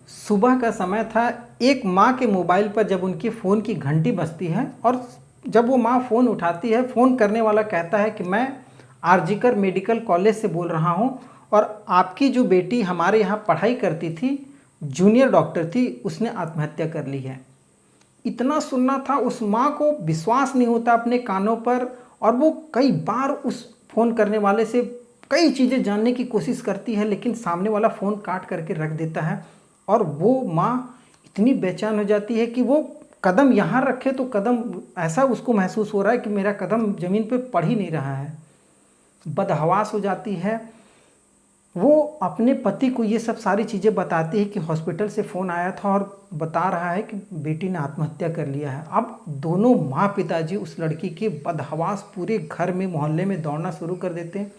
सुबह का समय था। एक माँ के मोबाइल पर जब उनकी फ़ोन की घंटी बजती है और जब वो माँ फ़ोन उठाती है, फ़ोन करने वाला कहता है कि मैं आरजीकर मेडिकल कॉलेज से बोल रहा हूँ और आपकी जो बेटी हमारे यहाँ पढ़ाई करती थी, जूनियर डॉक्टर थी, उसने आत्महत्या कर ली है। इतना सुनना था, उस माँ को विश्वास नहीं होता अपने कानों पर और वो कई बार उस फ़ोन करने वाले से कई चीज़ें जानने की कोशिश करती है, लेकिन सामने वाला फ़ोन काट करके रख देता है और वो माँ इतनी बेचैन हो जाती है कि वो कदम यहाँ रखे तो कदम ऐसा उसको महसूस हो रहा है कि मेरा कदम ज़मीन पे पड़ ही नहीं रहा है। बदहवास हो जाती है। वो अपने पति को ये सब सारी चीज़ें बताती है कि हॉस्पिटल से फ़ोन आया था और बता रहा है कि बेटी ने आत्महत्या कर लिया है। अब दोनों माँ पिताजी उस लड़की के बदहवास पूरे घर में मोहल्ले में दौड़ना शुरू कर देते हैं।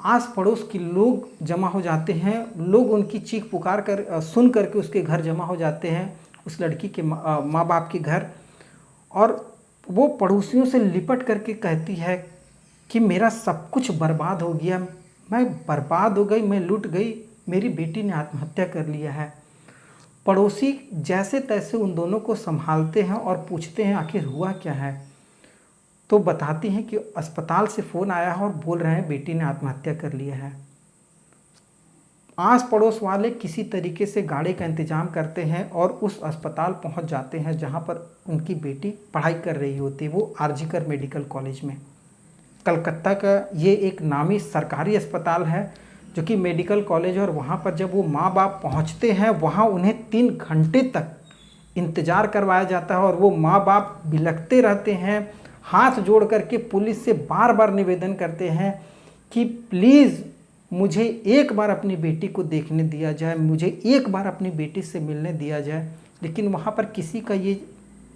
आस पड़ोस के लोग जमा हो जाते हैं, लोग उनकी चीख पुकार कर सुन करके उसके घर जमा हो जाते हैं, उस लड़की के माँ बाप के घर। और वो पड़ोसियों से लिपट करके कहती है कि मेरा सब कुछ बर्बाद हो गया, मैं बर्बाद हो गई, मैं लुट गई, मेरी बेटी ने आत्महत्या कर लिया है। पड़ोसी जैसे तैसे उन दोनों को संभालते हैं और पूछते हैं आखिर हुआ क्या है। तो बताती हैं कि अस्पताल से फ़ोन आया है और बोल रहे हैं बेटी ने आत्महत्या कर लिया है। आस पड़ोस वाले किसी तरीके से गाड़ी का इंतज़ाम करते हैं और उस अस्पताल पहुंच जाते हैं जहां पर उनकी बेटी पढ़ाई कर रही होती है, वो आरजीकर मेडिकल कॉलेज में। कलकत्ता का ये एक नामी सरकारी अस्पताल है जो कि मेडिकल कॉलेज है। और वहाँ पर जब वो माँ बाप पहुँचते हैं, वहाँ उन्हें 3 घंटे तक इंतज़ार करवाया जाता है और वो माँ बाप बिलखते रहते हैं, हाथ जोड़ करके पुलिस से बार बार निवेदन करते हैं कि प्लीज़ मुझे एक बार अपनी बेटी को देखने दिया जाए, मुझे एक बार अपनी बेटी से मिलने दिया जाए। लेकिन वहाँ पर किसी का ये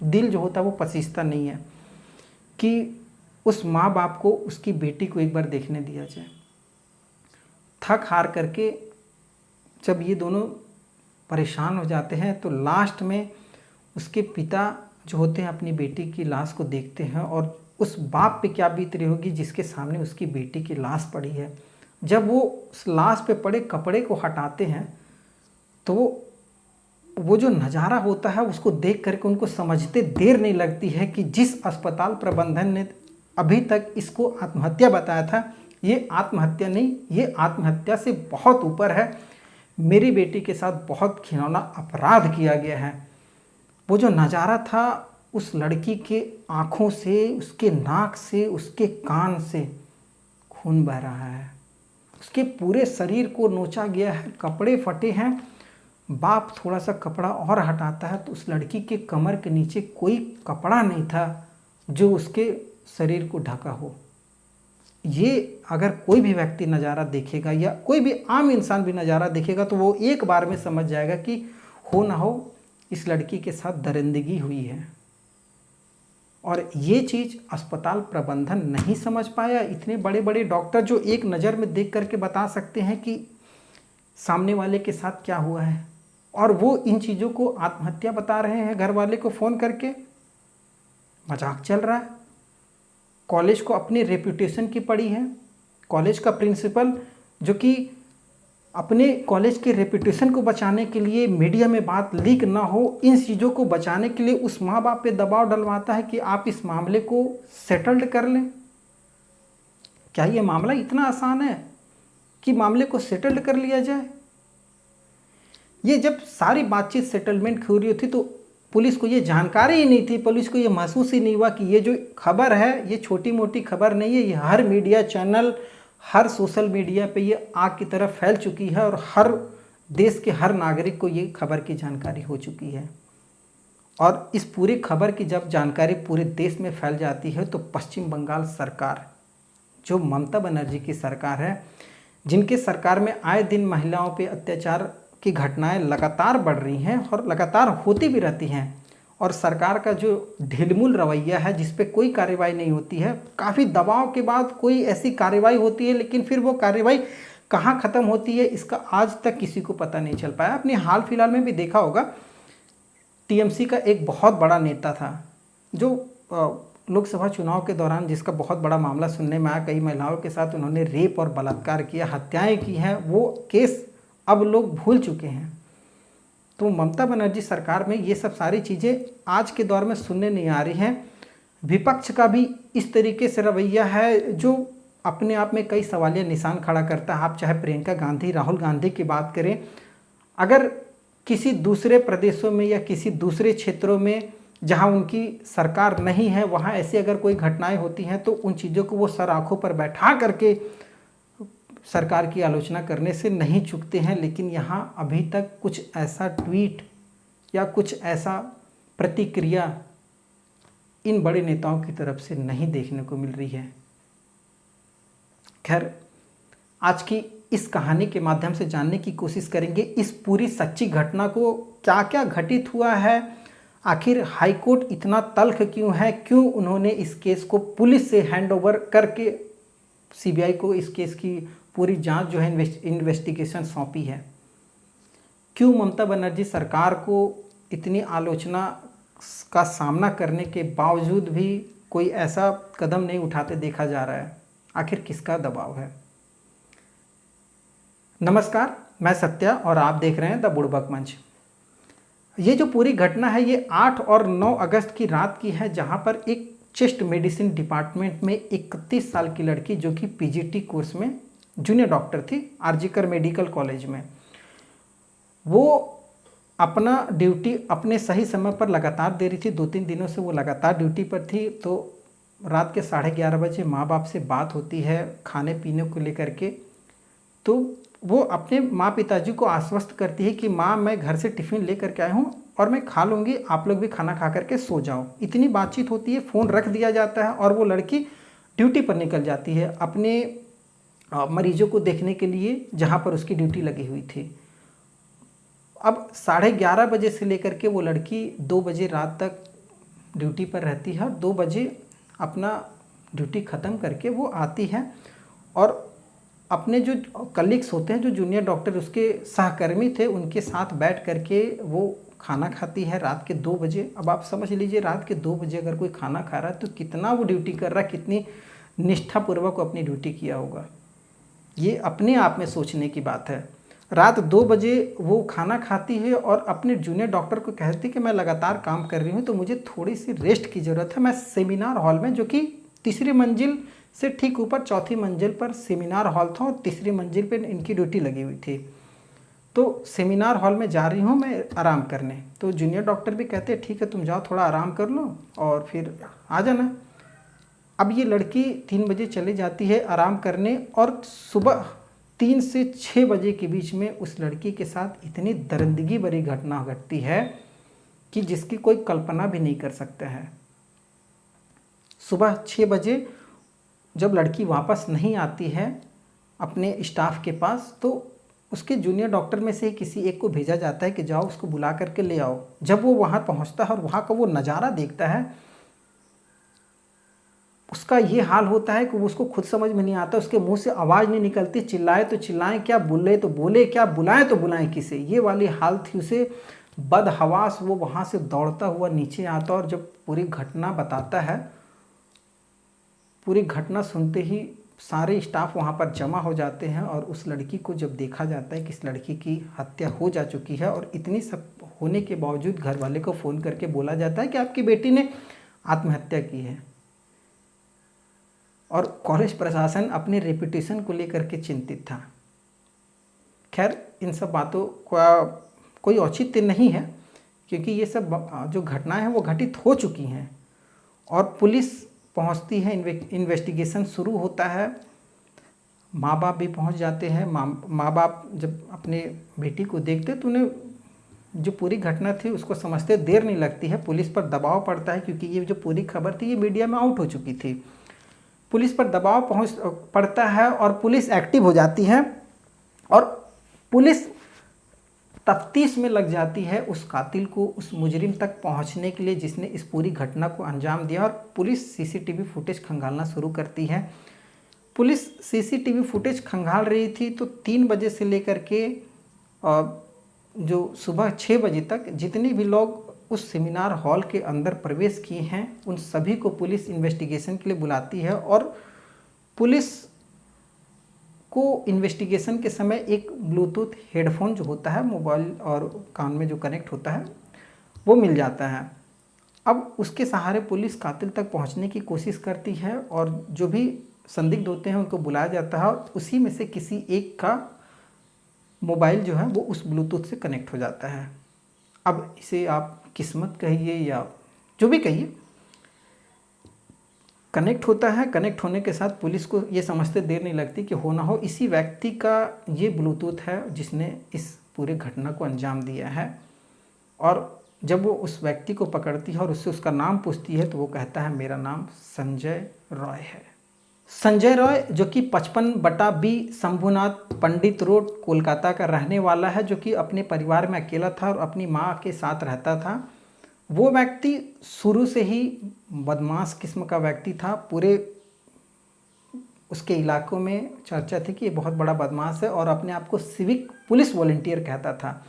दिल जो होता है वो पसीजता नहीं है कि उस माँ बाप को उसकी बेटी को एक बार देखने दिया जाए। थक हार करके जब ये दोनों परेशान हो जाते हैं तो लास्ट में उसके पिता जो होते हैं अपनी बेटी की लाश को देखते हैं और उस बाप पे क्या बीत रही होगी जिसके सामने उसकी बेटी की लाश पड़ी है। जब वो उस लाश पे पड़े कपड़े को हटाते हैं तो वो जो नज़ारा होता है उसको देख करके उनको समझते देर नहीं लगती है कि जिस अस्पताल प्रबंधन ने अभी तक इसको आत्महत्या बताया था, ये आत्महत्या नहीं, ये आत्महत्या से बहुत ऊपर है। मेरी बेटी के साथ बहुत घिनौना अपराध किया गया है। वो जो नज़ारा था, उस लड़की के आँखों से, उसके नाक से, उसके कान से खून बह रहा है, उसके पूरे शरीर को नोचा गया है, कपड़े फटे हैं। बाप थोड़ा सा कपड़ा और हटाता है तो उस लड़की के कमर के नीचे कोई कपड़ा नहीं था जो उसके शरीर को ढका हो। ये अगर कोई भी व्यक्ति नज़ारा देखेगा या कोई भी आम इंसान भी नज़ारा देखेगा तो वो एक बार में समझ जाएगा कि हो ना हो इस लड़की के साथ दरिंदगी हुई है। और ये चीज़ अस्पताल प्रबंधन नहीं समझ पाया। इतने बड़े बड़े डॉक्टर जो एक नज़र में देख करके बता सकते हैं कि सामने वाले के साथ क्या हुआ है, और वो इन चीज़ों को आत्महत्या बता रहे हैं घर वाले को फ़ोन करके। मजाक चल रहा है। कॉलेज को अपनी रेपुटेशन की पड़ी है। कॉलेज का प्रिंसिपल जो कि अपने कॉलेज के रेपुटेशन को बचाने के लिए, मीडिया में बात लीक ना हो, इन चीज़ों को बचाने के लिए उस माँ बाप पे दबाव डलवाता है कि आप इस मामले को सेटल्ड कर लें। क्या ये मामला इतना आसान है कि मामले को सेटल्ड कर लिया जाए? ये जब सारी बातचीत सेटलमेंट हो रही थी तो पुलिस को ये जानकारी ही नहीं थी, पुलिस को ये महसूस ही नहीं हुआ कि ये जो खबर है ये छोटी मोटी खबर नहीं है, ये हर मीडिया चैनल, हर सोशल मीडिया पे ये आग की तरह फैल चुकी है और हर देश के हर नागरिक को ये खबर की जानकारी हो चुकी है। और इस पूरी खबर की जब जानकारी पूरे देश में फैल जाती है तो पश्चिम बंगाल सरकार, जो ममता बनर्जी की सरकार है, जिनके सरकार में आए दिन महिलाओं पे अत्याचार की घटनाएं लगातार बढ़ रही हैं और लगातार होती भी रहती हैं, और सरकार का जो ढिलमुल रवैया है जिस पे कोई कार्रवाई नहीं होती है, काफ़ी दबाव के बाद कोई ऐसी कार्रवाई होती है लेकिन फिर वो कार्रवाई कहाँ ख़त्म होती है इसका आज तक किसी को पता नहीं चल पाया। आपने हाल फिलहाल में भी देखा होगा, टीएमसी का एक बहुत बड़ा नेता था जो लोकसभा चुनाव के दौरान जिसका बहुत बड़ा मामला सुनने में आया, कई महिलाओं के साथ उन्होंने रेप और बलात्कार किया, हत्याएँ की हैं, वो केस अब लोग भूल चुके हैं। तो ममता बनर्जी सरकार में ये सब सारी चीज़ें आज के दौर में सुनने नहीं आ रही हैं। विपक्ष का भी इस तरीके से रवैया है जो अपने आप में कई सवालिया निशान खड़ा करता है। आप चाहे प्रियंका गांधी, राहुल गांधी की बात करें, अगर किसी दूसरे प्रदेशों में या किसी दूसरे क्षेत्रों में जहां उनकी सरकार नहीं है वहां ऐसी अगर कोई घटनाएं होती हैं तो उन चीज़ों को वो सर आंखों पर बैठा करके सरकार की आलोचना करने से नहीं चूकते हैं। लेकिन यहाँ अभी तक कुछ ऐसा ट्वीट या कुछ ऐसा प्रतिक्रिया इन बड़े नेताओं की तरफ से नहीं देखने को मिल रही है। खैर, आज की इस कहानी के माध्यम से जानने की कोशिश करेंगे इस पूरी सच्ची घटना को, क्या क्या घटित हुआ है, आखिर हाईकोर्ट इतना तल्ख क्यों है, क्यों उन्होंने इस केस को पुलिस से हैंडओवर करके सीबीआई को इस केस की पूरी जांच जो है इन्वेस्टिगेशन सौंपी है, क्यों ममता बनर्जी सरकार को इतनी आलोचना का सामना करने के बावजूद भी कोई ऐसा कदम नहीं उठाते देखा जा रहा है, आखिर किसका दबाव है। नमस्कार, मैं सत्या और आप देख रहे हैं द बुड़बक मंच। ये जो पूरी घटना है ये 8 और 9 अगस्त की रात की है, जहां पर एक चेस्ट मेडिसिन डिपार्टमेंट में 31 साल की लड़की जो कि पीजीटी कोर्स में जूनियर डॉक्टर थी आरजीकर मेडिकल कॉलेज में, वो अपना ड्यूटी अपने सही समय पर लगातार दे रही थी। 2-3 दिनों से वो लगातार ड्यूटी पर थी। तो रात के 11:30 बजे माँ बाप से बात होती है खाने पीने को लेकर के। तो वो अपने माँ पिताजी को आश्वस्त करती है कि माँ, मैं घर से टिफ़िन लेकर के आया हूँ और मैं खा लूँगी, आप लोग भी खाना खा करके सो जाओ। इतनी बातचीत होती है, फ़ोन रख दिया जाता है और वो लड़की ड्यूटी पर निकल जाती है अपने मरीजों को देखने के लिए जहाँ पर उसकी ड्यूटी लगी हुई थी। अब 11:30 बजे से लेकर के वो लड़की 2 बजे रात तक ड्यूटी पर रहती है और 2 बजे अपना ड्यूटी ख़त्म करके वो आती है और अपने जो कलीग्स होते हैं, जो जूनियर डॉक्टर उसके सहकर्मी थे, उनके साथ बैठ करके वो खाना खाती है रात के 2 बजे। अब आप समझ लीजिए रात के 2 बजे अगर कोई खाना खा रहा है तो कितना वो ड्यूटी कर रहा है, कितनी निष्ठापूर्वक अपनी ड्यूटी किया होगा, ये अपने आप में सोचने की बात है। रात 2 बजे वो खाना खाती है और अपने जूनियर डॉक्टर को कहती है कि मैं लगातार काम कर रही हूँ तो मुझे थोड़ी सी रेस्ट की ज़रूरत है। मैं सेमिनार हॉल में, जो कि 3री मंजिल से ठीक ऊपर 4थी मंजिल पर सेमिनार हॉल था और 3री मंजिल पर इनकी ड्यूटी लगी हुई थी, तो सेमिनार हॉल में जा रही हूँ मैं आराम करने। तो जूनियर डॉक्टर भी कहते हैं ठीक है, तुम जाओ थोड़ा आराम कर लो और फिर आ जाना। अब ये लड़की 3 बजे चली जाती है आराम करने और सुबह 3 से 6 बजे के बीच में उस लड़की के साथ इतनी दरिंदगी भरी घटना घटती है कि जिसकी कोई कल्पना भी नहीं कर सकता है। सुबह 6 बजे जब लड़की वापस नहीं आती है अपने स्टाफ के पास, तो उसके जूनियर डॉक्टर में से किसी एक को भेजा जाता है कि जाओ उसको बुला करके ले आओ। जब वो वहाँ पहुँचता है और वहाँ का वो नज़ारा देखता है, उसका ये हाल होता है कि वो उसको खुद समझ में नहीं आता, उसके मुंह से आवाज़ नहीं निकलती, चिल्लाए तो चिल्लाएं क्या, बोले तो बोले क्या, बुलाएं तो बुलाएं किसे, ये वाली हाल थी उसे। बदहवास वो वहाँ से दौड़ता हुआ नीचे आता और जब पूरी घटना बताता है, पूरी घटना सुनते ही सारे स्टाफ वहाँ पर जमा हो जाते हैं और उस लड़की को जब देखा जाता है कि इस लड़की की हत्या हो जा चुकी है और इतनी सब होने के बावजूद घर वाले को फ़ोन करके बोला जाता है कि आपकी बेटी ने आत्महत्या की है, और कॉलेज प्रशासन अपने रेपुटेशन को लेकर के चिंतित था। खैर, इन सब बातों का कोई औचित्य नहीं है क्योंकि ये सब जो घटनाएं हैं वो घटित हो चुकी हैं और पुलिस पहुंचती है, इन्वेस्टिगेशन शुरू होता है, माँ बाप भी पहुंच जाते हैं। माँ बाप जब अपने बेटी को देखते तो उन्हें जो पूरी घटना थी उसको समझते देर नहीं लगती है। पुलिस पर दबाव पड़ता है क्योंकि ये जो पूरी खबर थी ये मीडिया में आउट हो चुकी थी। पुलिस पर दबाव पड़ता है और पुलिस एक्टिव हो जाती है और पुलिस तफ्तीश में लग जाती है उस कातिल को, उस मुजरिम तक पहुंचने के लिए जिसने इस पूरी घटना को अंजाम दिया। और पुलिस सीसीटीवी फुटेज खंगालना शुरू करती है। पुलिस सीसीटीवी फुटेज खंगाल रही थी तो 3 बजे से लेकर के जो सुबह 6 बजे तक जितने भी लोग उस सेमिनार हॉल के अंदर प्रवेश किए हैं उन सभी को पुलिस इन्वेस्टिगेशन के लिए बुलाती है और पुलिस को इन्वेस्टिगेशन के समय एक ब्लूटूथ हेडफोन जो होता है मोबाइल और कान में जो कनेक्ट होता है वो मिल जाता है। अब उसके सहारे पुलिस कातिल तक पहुंचने की कोशिश करती है और जो भी संदिग्ध होते हैं उनको बुलाया जाता है और उसी में से किसी एक का मोबाइल जो है वो उस ब्लूटूथ से कनेक्ट हो जाता है। अब इसे आप किस्मत कहिए या जो भी कहिए, कनेक्ट होता है। कनेक्ट होने के साथ पुलिस को ये समझते देर नहीं लगती कि हो ना हो इसी व्यक्ति का ये ब्लूटूथ है जिसने इस पूरे घटना को अंजाम दिया है। और जब वो उस व्यक्ति को पकड़ती है और उससे उसका नाम पूछती है तो वो कहता है मेरा नाम संजय रॉय है। संजय रॉय जो कि 55/B शंभुनाथ पंडित रोड कोलकाता का रहने वाला है, जो कि अपने परिवार में अकेला था और अपनी माँ के साथ रहता था। वो व्यक्ति शुरू से ही बदमाश किस्म का व्यक्ति था। पूरे उसके इलाकों में चर्चा थी कि ये बहुत बड़ा बदमाश है और अपने आप को सिविक पुलिस वॉलंटियर कहता था।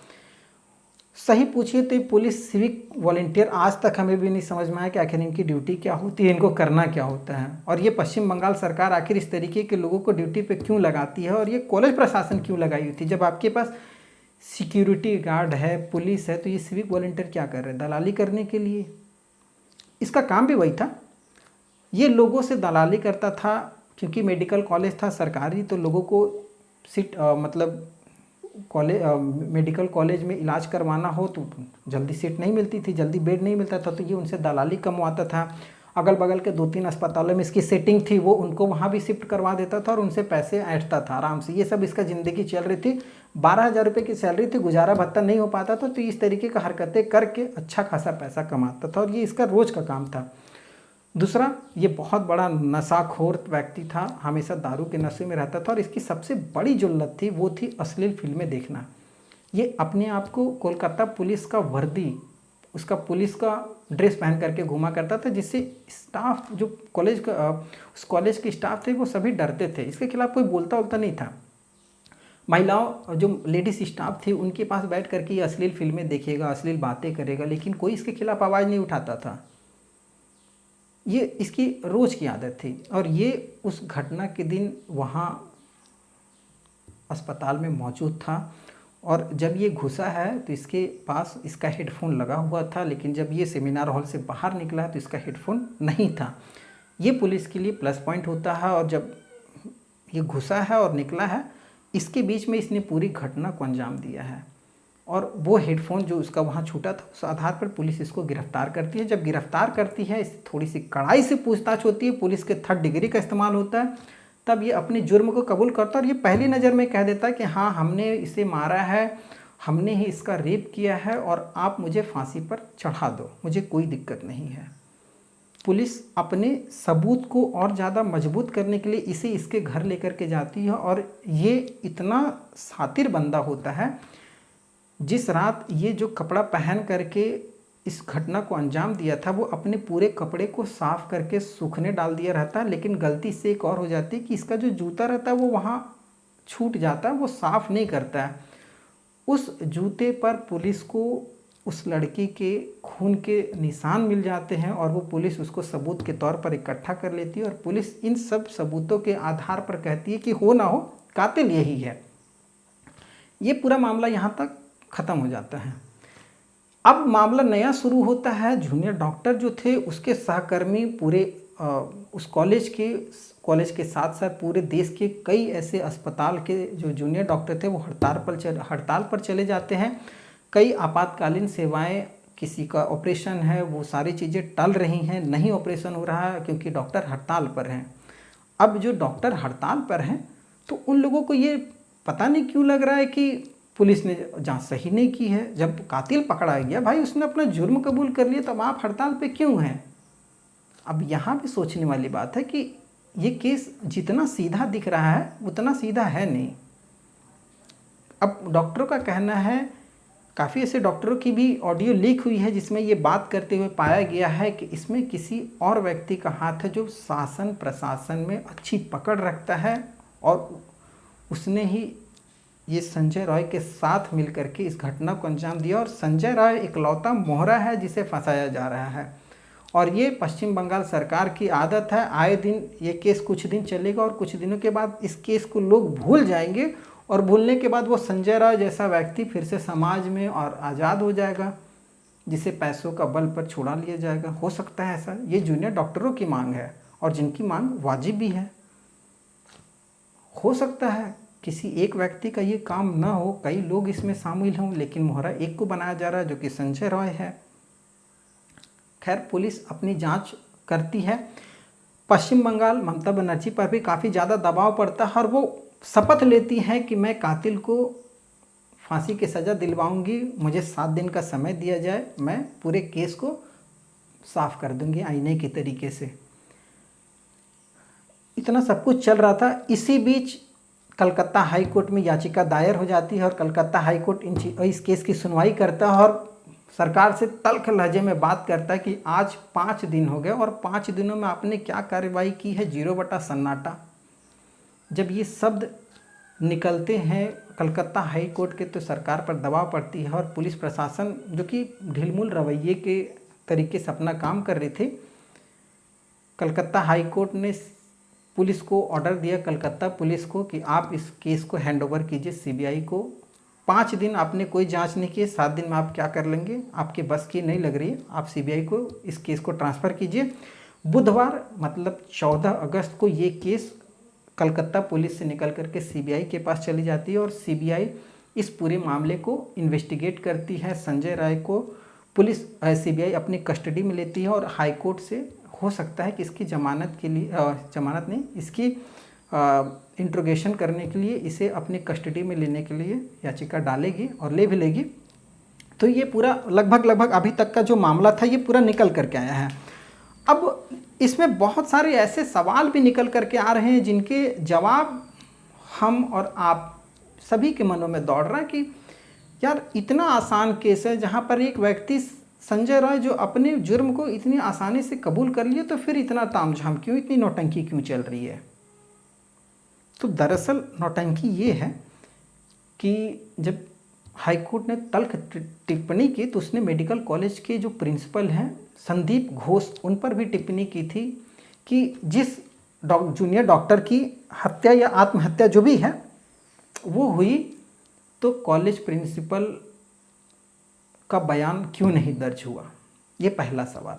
सही पूछिए तो पुलिस सिविक वॉलंटियर आज तक हमें भी नहीं समझ में आया कि आखिर इनकी ड्यूटी क्या होती है, इनको करना क्या होता है, और ये पश्चिम बंगाल सरकार आखिर इस तरीके के लोगों को ड्यूटी पे क्यों लगाती है, और ये कॉलेज प्रशासन क्यों लगाई हुई थी। जब आपके पास सिक्योरिटी गार्ड है, पुलिस है, तो ये सिविक वॉलंटियर क्या कर रहे हैं? दलाली करने के लिए। इसका काम भी वही था, ये लोगों से दलाली करता था। क्योंकि मेडिकल कॉलेज था सरकारी, तो लोगों को सीट मतलब मेडिकल कॉलेज में इलाज करवाना हो तो जल्दी सीट नहीं मिलती थी, जल्दी बेड नहीं मिलता था, तो ये उनसे दलाली कमवाता था। अगल बगल के 2-3 अस्पतालों में इसकी सेटिंग थी, वो उनको वहाँ भी शिफ्ट करवा देता था और उनसे पैसे ऐंठता था आराम से। ये सब इसका ज़िंदगी चल रही थी। 12,000 रुपये की सैलरी थी, गुजारा भत्ता नहीं हो पाता था, तो इस तरीके का हरकतें करके अच्छा खासा पैसा कमाता था और ये इसका रोज़ का काम था। दूसरा, ये बहुत बड़ा नशाखोर व्यक्ति था, हमेशा दारू के नशे में रहता था और इसकी सबसे बड़ी जो लत थी वो थी अश्लील फिल्में देखना। ये अपने आप को कोलकाता पुलिस का वर्दी, उसका पुलिस का ड्रेस पहन करके घूमा करता था, जिससे स्टाफ जो कॉलेज का उस कॉलेज के स्टाफ थे वो सभी डरते थे। इसके खिलाफ कोई बोलता नहीं था। महिलाओं जो लेडीज स्टाफ थी उनके पास बैठ करके ये अश्लील फिल्में देखेगा, अश्लील बातें करेगा, लेकिन कोई इसके खिलाफ आवाज़ नहीं उठाता था। ये इसकी रोज़ की आदत थी। और ये उस घटना के दिन वहाँ अस्पताल में मौजूद था और जब ये घुसा है तो इसके पास इसका हेडफोन लगा हुआ था, लेकिन जब ये सेमिनार हॉल से बाहर निकला है तो इसका हेडफोन नहीं था। ये पुलिस के लिए प्लस पॉइंट होता है। और जब ये घुसा है और निकला है, इसके बीच में इसने पूरी घटना को अंजाम दिया है। और वो हेडफोन जो उसका वहाँ छूटा था, उस आधार पर पुलिस इसको गिरफ्तार करती है। जब गिरफ्तार करती है, इससे थोड़ी सी कड़ाई से पूछताछ होती है, पुलिस के 3rd डिग्री का इस्तेमाल होता है, तब ये अपने जुर्म को कबूल करता है और ये पहली नज़र में कह देता है कि हाँ, हमने इसे मारा है, हमने ही इसका रेप किया है और आप मुझे फांसी पर चढ़ा दो, मुझे कोई दिक्कत नहीं है। पुलिस अपने सबूत को और ज़्यादा मजबूत करने के लिए इसे इसके घर लेकर के जाती है और ये इतना शातिर बंदा होता है। जिस रात ये जो कपड़ा पहन करके इस घटना को अंजाम दिया था, वो अपने पूरे कपड़े को साफ करके सूखने डाल दिया रहता है, लेकिन गलती से एक और हो जाती है कि इसका जो जूता रहता है वो वहाँ छूट जाता है, वो साफ़ नहीं करता है। उस जूते पर पुलिस को उस लड़की के खून के निशान मिल जाते हैं और वो पुलिस उसको सबूत के तौर पर इकट्ठा कर लेती है और पुलिस इन सब सबूतों के आधार पर कहती है कि हो ना हो कातिल यही है। ये पूरा मामला यहाँ तक ख़त्म हो जाता है। अब मामला नया शुरू होता है। जूनियर डॉक्टर जो थे उसके सहकर्मी पूरे उस कॉलेज के साथ साथ पूरे देश के कई ऐसे अस्पताल के जो जूनियर डॉक्टर थे वो हड़ताल पर चले जाते हैं। कई आपातकालीन सेवाएं, किसी का ऑपरेशन है, वो सारी चीज़ें टल रही हैं, नहीं ऑपरेशन हो रहा है क्योंकि डॉक्टर हड़ताल पर हैं। अब जो डॉक्टर हड़ताल पर हैं तो उन लोगों को ये पता नहीं क्यों लग रहा है कि पुलिस ने जांच सही नहीं की है। जब कातिल पकड़ा गया, भाई उसने अपना जुर्म कबूल कर लिया, तब आप हड़ताल पे क्यों हैं? अब यहाँ भी सोचने वाली बात है कि ये केस जितना सीधा दिख रहा है उतना सीधा है नहीं। अब डॉक्टरों का कहना है, काफ़ी ऐसे डॉक्टरों की भी ऑडियो लीक हुई है जिसमें ये बात करते हुए पाया गया है कि इसमें किसी और व्यक्ति का हाथ है जो शासन प्रशासन में अच्छी पकड़ रखता है और उसने ही ये संजय रॉय के साथ मिलकर के इस घटना को अंजाम दिया। और संजय रॉय इकलौता मोहरा है जिसे फंसाया जा रहा है। और ये पश्चिम बंगाल सरकार की आदत है, आए दिन ये केस कुछ दिन चलेगा और कुछ दिनों के बाद इस केस को लोग भूल जाएंगे और भूलने के बाद वो संजय राय जैसा व्यक्ति फिर से समाज में और आज़ाद हो जाएगा, जिसे पैसों का बल पर छुड़ा लिया जाएगा। हो सकता है ऐसा, ये जूनियर डॉक्टरों की मांग है और जिनकी मांग वाजिब भी है। हो सकता है किसी एक व्यक्ति का ये काम ना हो, कई लोग इसमें शामिल हों, लेकिन मोहरा एक को बनाया जा रहा है जो कि संजय राय है। खैर, पुलिस अपनी जांच करती है। पश्चिम बंगाल ममता बनर्जी पर भी काफ़ी ज़्यादा दबाव पड़ता है और वो शपथ लेती हैं कि मैं कातिल को फांसी की सज़ा दिलवाऊंगी, मुझे 7 दिन का समय दिया जाए, मैं पूरे केस को साफ कर दूंगी आईने के तरीके से। इतना सब कुछ चल रहा था। इसी बीच कलकत्ता हाई कोर्ट में याचिका दायर हो जाती है और कलकत्ता हाई कोर्ट इस केस की सुनवाई करता है और सरकार से तल्ख लहजे में बात करता है कि आज 5 दिन हो गए और 5 दिनों में आपने क्या कार्रवाई की है, 0 बटा सन्नाटा। जब ये शब्द निकलते हैं कलकत्ता हाई कोर्ट के तो सरकार पर दबाव पड़ती है और पुलिस प्रशासन जो कि ढिलमुल रवैये के तरीके से अपना काम कर रहे थे, कलकत्ता हाई कोर्ट ने पुलिस को ऑर्डर दिया, कलकत्ता पुलिस को, कि आप इस केस को हैंडओवर कीजिए सीबीआई को। 5 दिन आपने कोई जांच नहीं की, 7 दिन में आप क्या कर लेंगे, आपके बस की नहीं लग रही है, आप सीबीआई को इस केस को ट्रांसफ़र कीजिए। बुधवार मतलब 14 अगस्त को ये केस कलकत्ता पुलिस से निकल करके सीबीआई के पास चली जाती है और सीबीआई इस पूरे मामले को इन्वेस्टिगेट करती है। संजय राय को पुलिस सीबीआई अपनी कस्टडी में लेती है और हाई कोर्ट से हो सकता है कि इसकी जमानत के लिए जमानत नहीं, इसकी इंट्रोगेशन करने के लिए इसे अपनी कस्टडी में लेने के लिए याचिका डालेगी और ले भी लेगी। तो ये पूरा लगभग अभी तक का जो मामला था ये पूरा निकल करके आया है। अब इसमें बहुत सारे ऐसे सवाल भी निकल करके आ रहे हैं जिनके जवाब हम और आप सभी के मनों में दौड़ रहा है कि यार इतना आसान केस है जहाँ पर एक व्यक्ति संजय राय जो अपने जुर्म को इतनी आसानी से कबूल कर लिए, तो फिर इतना तामझाम क्यों, इतनी नौटंकी क्यों चल रही है। तो दरअसल नौटंकी ये है कि जब हाईकोर्ट ने तल्ख टिप्पणी की तो उसने मेडिकल कॉलेज के जो प्रिंसिपल हैं संदीप घोष, उन पर भी टिप्पणी की थी कि जिस जूनियर डॉक्टर की हत्या या आत्महत्या जो भी है वो हुई, तो कॉलेज प्रिंसिपल का बयान क्यों नहीं दर्ज हुआ, ये पहला सवाल।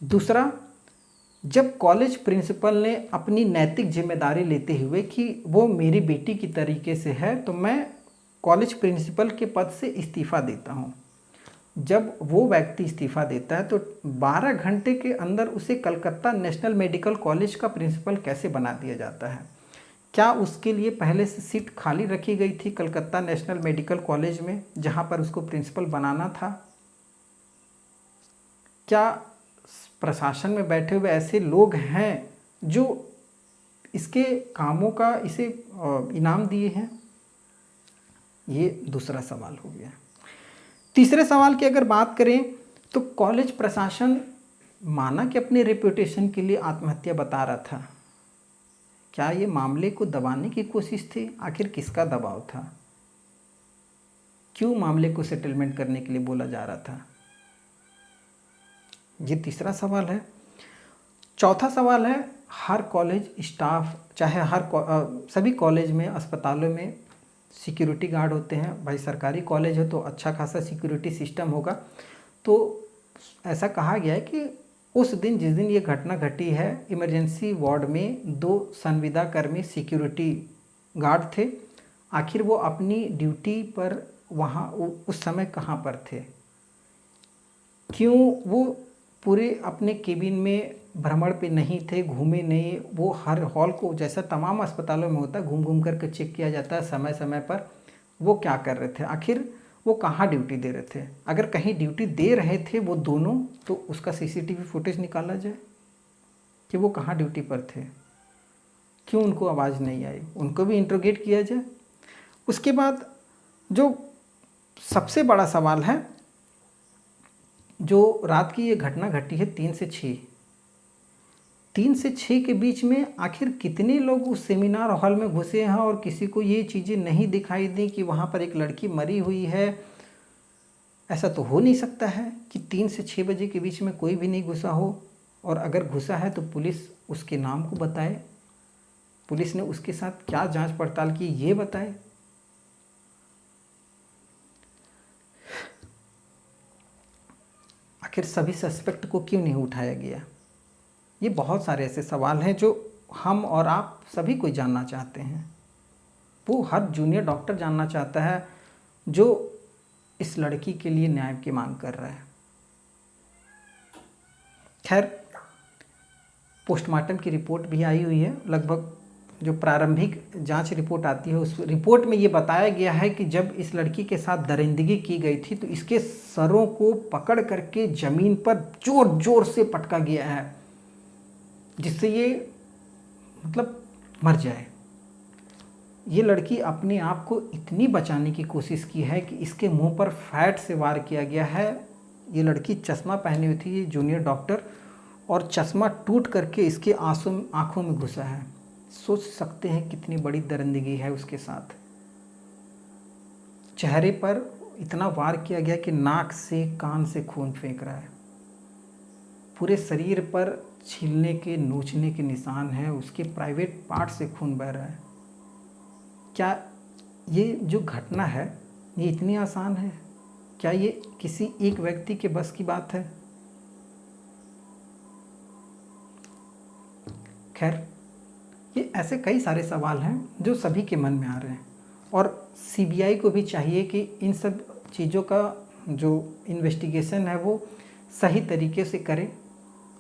दूसरा, जब कॉलेज प्रिंसिपल ने अपनी नैतिक जिम्मेदारी लेते हुए कि वो मेरी बेटी की तरीके से है तो मैं कॉलेज प्रिंसिपल के पद से इस्तीफ़ा देता हूँ, जब वो व्यक्ति इस्तीफ़ा देता है तो 12 घंटे के अंदर उसे कलकत्ता नेशनल मेडिकल कॉलेज का प्रिंसिपल कैसे बना दिया जाता है? क्या उसके लिए पहले से सीट खाली रखी गई थी कलकत्ता नेशनल मेडिकल कॉलेज में जहाँ पर उसको प्रिंसिपल बनाना था? क्या प्रशासन में बैठे हुए ऐसे लोग हैं जो इसके कामों का इसे इनाम दिए हैं? ये दूसरा सवाल हो गया। तीसरे सवाल की अगर बात करें तो कॉलेज प्रशासन माना कि अपने रेपुटेशन के लिए आत्महत्या बता रहा था, क्या ये मामले को दबाने की कोशिश थी? आखिर किसका दबाव था? क्यों मामले को सेटलमेंट करने के लिए बोला जा रहा था? ये तीसरा सवाल है। चौथा सवाल है, हर कॉलेज स्टाफ चाहे सभी कॉलेज में अस्पतालों में सिक्योरिटी गार्ड होते हैं। भाई सरकारी कॉलेज है तो अच्छा खासा सिक्योरिटी सिस्टम होगा। तो ऐसा कहा गया है कि उस दिन जिस दिन ये घटना घटी है इमरजेंसी वार्ड में 2 संविदा कर्मी सिक्योरिटी गार्ड थे। आखिर वो अपनी ड्यूटी पर वहाँ उस समय कहाँ पर थे? क्यों वो पूरे अपने केबिन में भ्रमण पे नहीं थे, घूमे नहीं? वो हर हॉल को जैसा तमाम अस्पतालों में होता है घूम घूम करके चेक किया जाता है समय समय पर, वो क्या कर रहे थे? आखिर वो कहाँ ड्यूटी दे रहे थे? अगर कहीं ड्यूटी दे रहे थे वो दोनों तो उसका सीसीटीवी फुटेज निकाला जाए कि वो कहाँ ड्यूटी पर थे, क्यों उनको आवाज़ नहीं आई, उनको भी इंट्रोगेट किया जाए। उसके बाद जो सबसे बड़ा सवाल है, जो रात की ये घटना घटी है 3 से 6 के बीच में आखिर कितने लोग उस सेमिनार हॉल में घुसे हैं और किसी को ये चीज़ें नहीं दिखाई दी कि वहाँ पर एक लड़की मरी हुई है? ऐसा तो हो नहीं सकता है कि 3 से 6 बजे के बीच में कोई भी नहीं घुसा हो, और अगर घुसा है तो पुलिस उसके नाम को बताए, पुलिस ने उसके साथ क्या जांच पड़ताल की ये बताए। आखिर सभी सस्पेक्ट को क्यों नहीं उठाया गया? ये बहुत सारे ऐसे सवाल हैं जो हम और आप सभी कोई जानना चाहते हैं। वो हर जूनियर डॉक्टर जानना चाहता है जो इस लड़की के लिए न्याय की मांग कर रहा है। खैर, पोस्टमार्टम की रिपोर्ट भी आई हुई है। लगभग जो प्रारंभिक जांच रिपोर्ट आती है उस रिपोर्ट में ये बताया गया है कि जब इस लड़की के साथ दरिंदगी की गई थी तो इसके सरों को पकड़ करके ज़मीन पर जोर जोर से पटका गया है, जिससे ये मतलब मर जाए। ये लड़की अपने आप को इतनी बचाने की कोशिश की है कि इसके मुंह पर फैट से वार किया गया है। ये लड़की चश्मा पहनी हुई थी, जूनियर डॉक्टर, और चश्मा टूट करके इसके आंखों में घुसा है। सोच सकते हैं कितनी बड़ी दरिंदगी है उसके साथ। चेहरे पर इतना वार किया गया कि नाक से कान से खून फेंक रहा है। पूरे शरीर पर छीलने के नोचने के निशान हैं, उसके प्राइवेट पार्ट से खून बह रहा है। क्या ये जो घटना है ये इतनी आसान है? क्या ये किसी एक व्यक्ति के बस की बात है? खैर, ये ऐसे कई सारे सवाल हैं जो सभी के मन में आ रहे हैं, और सीबीआई को भी चाहिए कि इन सब चीज़ों का जो इन्वेस्टिगेशन है वो सही तरीके से करे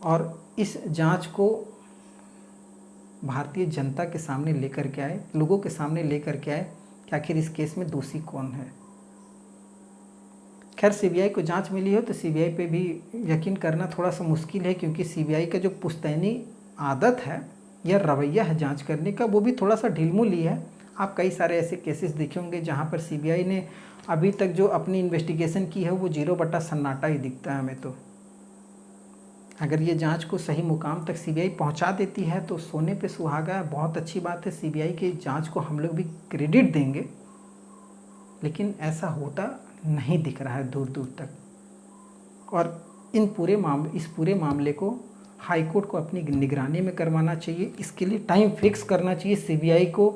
और इस जांच को भारतीय जनता के सामने लेकर के आए, लोगों के सामने लेकर के आए कि आखिर इस केस में दोषी कौन है। खैर, सीबीआई को जांच मिली हो तो सीबीआई पे भी यकीन करना थोड़ा सा मुश्किल है, क्योंकि सीबीआई का जो पुश्तैनी आदत है या रवैया है जांच करने का, वो भी थोड़ा सा ढिलमुली है। आप कई सारे ऐसे केसेस देखे होंगे जहाँ पर सीबीआई ने अभी तक जो अपनी इन्वेस्टिगेशन की है वो 0 सन्नाटा ही दिखता है हमें। तो अगर ये जांच को सही मुकाम तक सीबीआई पहुंचा देती है तो सोने पे सुहागा है, बहुत अच्छी बात है। सीबीआई की जांच को हम लोग भी क्रेडिट देंगे, लेकिन ऐसा होता नहीं दिख रहा है दूर दूर तक। और इस पूरे मामले को हाई कोर्ट को अपनी निगरानी में करवाना चाहिए। इसके लिए टाइम फिक्स करना चाहिए सीबीआई को।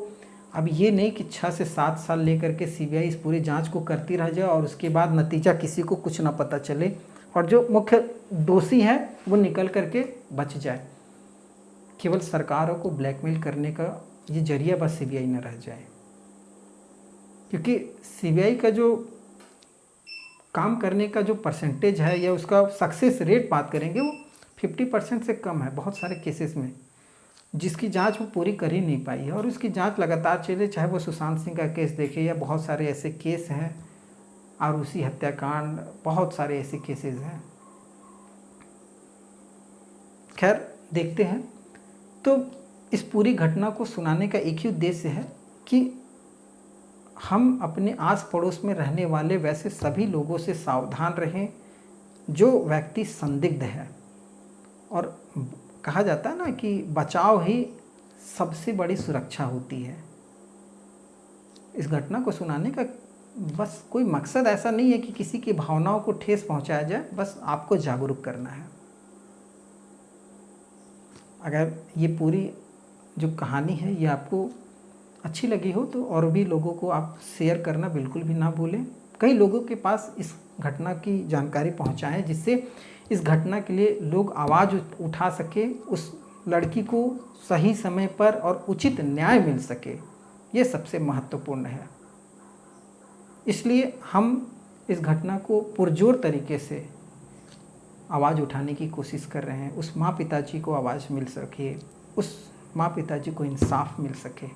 अब ये नहीं कि 6 से 7 साल लेकर के सीबीआई इस पूरी जांच को करती रह जाए और उसके बाद नतीजा किसी को कुछ ना पता चले और जो मुख्य दोषी है वो निकल करके बच जाए। केवल सरकारों को ब्लैकमेल करने का ये जरिया बस सीबीआई न रह जाए, क्योंकि सीबीआई का जो काम करने का जो परसेंटेज है या उसका सक्सेस रेट बात करेंगे वो 50% से कम है बहुत सारे केसेस में, जिसकी जांच वो पूरी कर ही नहीं पाई है। और उसकी जांच लगातार चले, चाहे वो सुशांत सिंह का केस देखे या बहुत सारे ऐसे केस हैं, आरूसी हत्याकांड, बहुत सारे ऐसे केसेस हैं। खैर, देखते हैं। तो इस पूरी घटना को सुनाने का एक ही उद्देश्य है कि हम अपने आस पड़ोस में रहने वाले वैसे सभी लोगों से सावधान रहें जो व्यक्ति संदिग्ध है। और कहा जाता है ना कि बचाव ही सबसे बड़ी सुरक्षा होती है। इस घटना को सुनाने का बस कोई मकसद ऐसा नहीं है कि किसी की भावनाओं को ठेस पहुंचाया जाए, बस आपको जागरूक करना है। अगर ये पूरी जो कहानी है ये आपको अच्छी लगी हो तो और भी लोगों को आप शेयर करना बिल्कुल भी ना भूलें। कई लोगों के पास इस घटना की जानकारी पहुंचाएं, जिससे इस घटना के लिए लोग आवाज़ उठा सके, उस लड़की को सही समय पर और उचित न्याय मिल सके। ये सबसे महत्वपूर्ण है। इसलिए हम इस घटना को पुरजोर तरीके से आवाज़ उठाने की कोशिश कर रहे हैं। उस माँ पिताजी को आवाज़ मिल सके, उस माँ पिताजी को इंसाफ मिल सके।